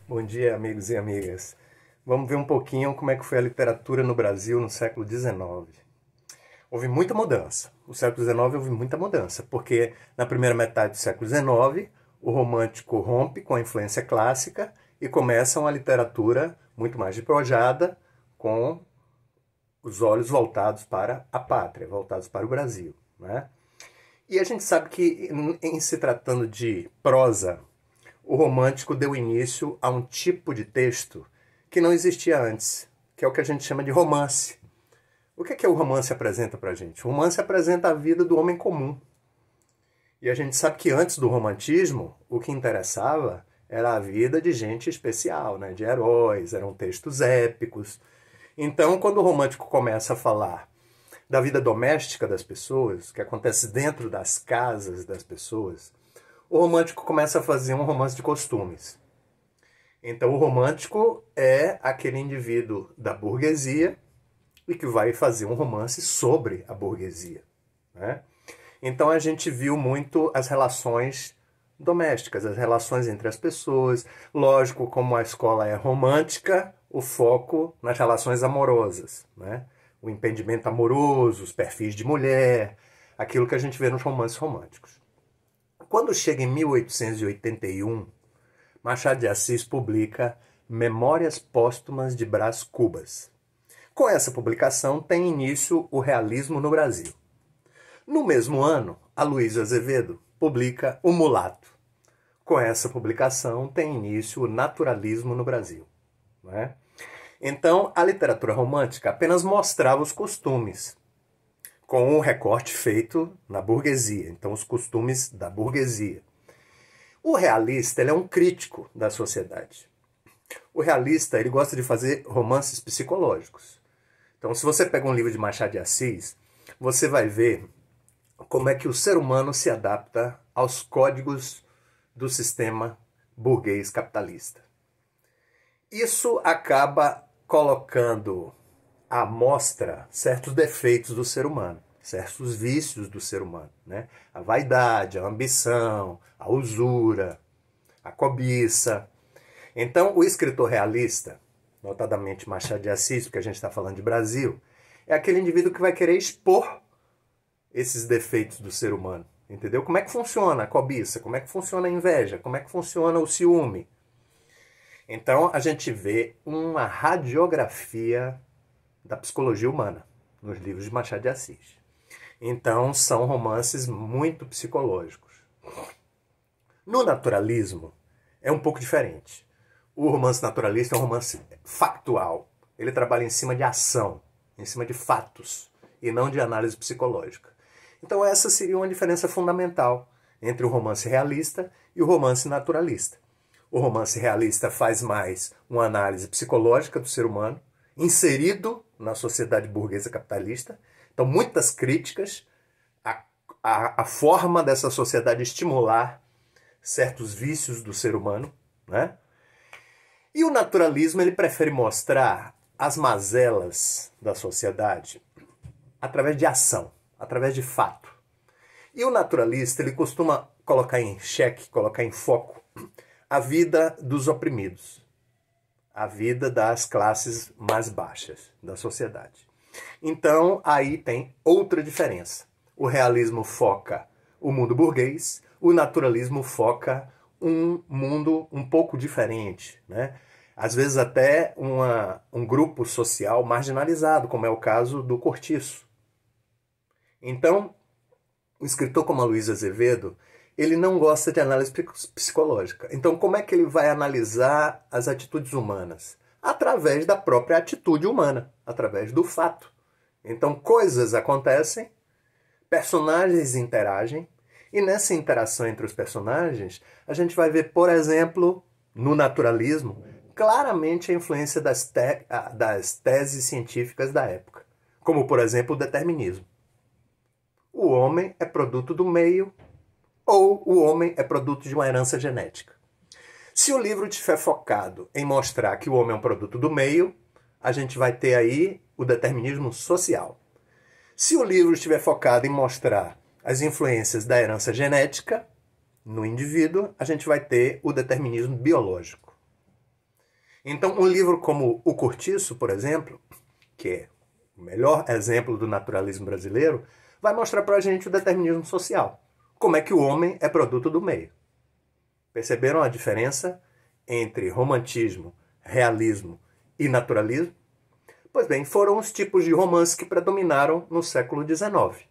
Bom dia, amigos e amigas. Vamos ver um pouquinho como é que foi a literatura no Brasil no século XIX. Houve muita mudança. No século XIX houve muita mudança, porque na primeira metade do século XIX o romântico rompe com a influência clássica e começa uma literatura muito mais despojada, com os olhos voltados para a pátria, voltados para o Brasil, né? E a gente sabe que, em se tratando de prosa, o romântico deu início a um tipo de texto que não existia antes, que é o que a gente chama de romance. O que é o romance apresenta pra gente? O romance apresenta a vida do homem comum. E a gente sabe que antes do romantismo, o que interessava era a vida de gente especial, né? De heróis, eram textos épicos. Então, quando o romântico começa a falar da vida doméstica das pessoas, que acontece dentro das casas das pessoas, o romântico começa a fazer um romance de costumes. Então o romântico é aquele indivíduo da burguesia e que vai fazer um romance sobre a burguesia, né? Então a gente viu muito as relações domésticas, as relações entre as pessoas. Lógico, como a escola é romântica, o foco nas relações amorosas, né? O entendimento amoroso, os perfis de mulher, aquilo que a gente vê nos romances românticos. Quando chega em 1881, Machado de Assis publica Memórias Póstumas de Brás Cubas. Com essa publicação tem início o realismo no Brasil. No mesmo ano, Aloysio Azevedo publica O Mulato. Com essa publicação tem início o naturalismo no Brasil, né? Então, a literatura romântica apenas mostrava os costumes, com um recorte feito na burguesia, então os costumes da burguesia. O realista, ele é um crítico da sociedade. O realista, ele gosta de fazer romances psicológicos. Então, se você pega um livro de Machado de Assis, você vai ver como é que o ser humano se adapta aos códigos do sistema burguês capitalista. Isso acaba colocando à mostra certos defeitos do ser humano, certos vícios do ser humano, né? A vaidade, a ambição, a usura, a cobiça. Então, o escritor realista, notadamente Machado de Assis, porque a gente está falando de Brasil, é aquele indivíduo que vai querer expor esses defeitos do ser humano. Entendeu? Como é que funciona a cobiça? Como é que funciona a inveja? Como é que funciona o ciúme? Então, a gente vê uma radiografia da psicologia humana nos livros de Machado de Assis. Então, são romances muito psicológicos. No naturalismo, é um pouco diferente. O romance naturalista é um romance factual. Ele trabalha em cima de ação, em cima de fatos, e não de análise psicológica. Então, essa seria uma diferença fundamental entre o romance realista e o romance naturalista. O romance realista faz mais uma análise psicológica do ser humano, inserido na sociedade burguesa capitalista. Então, muitas críticas à forma dessa sociedade estimular certos vícios do ser humano, né? E o naturalismo, ele prefere mostrar as mazelas da sociedade através de ação, através de fato. E o naturalista, ele costuma colocar em xeque, colocar em foco a vida dos oprimidos, a vida das classes mais baixas da sociedade. Então, aí tem outra diferença. O realismo foca o mundo burguês, o naturalismo foca um mundo um pouco diferente, né? Às vezes até um grupo social marginalizado, como é o caso do cortiço. Então, um escritor como Aloysio Azevedo, ele não gosta de análise psicológica. Então, como é que ele vai analisar as atitudes humanas? Através da própria atitude humana, através do fato. Então, coisas acontecem, personagens interagem, e nessa interação entre os personagens, a gente vai ver, por exemplo, no naturalismo, claramente a influência das teses científicas da época, como, por exemplo, o determinismo. O homem é produto do meio, ou o homem é produto de uma herança genética. Se o livro estiver focado em mostrar que o homem é um produto do meio, a gente vai ter aí o determinismo social. Se o livro estiver focado em mostrar as influências da herança genética no indivíduo, a gente vai ter o determinismo biológico. Então, um livro como O Cortiço, por exemplo, que é o melhor exemplo do naturalismo brasileiro, vai mostrar para a gente o determinismo social. Como é que o homem é produto do meio. Perceberam a diferença entre romantismo, realismo e naturalismo? Pois bem, foram os tipos de romance que predominaram no século XIX.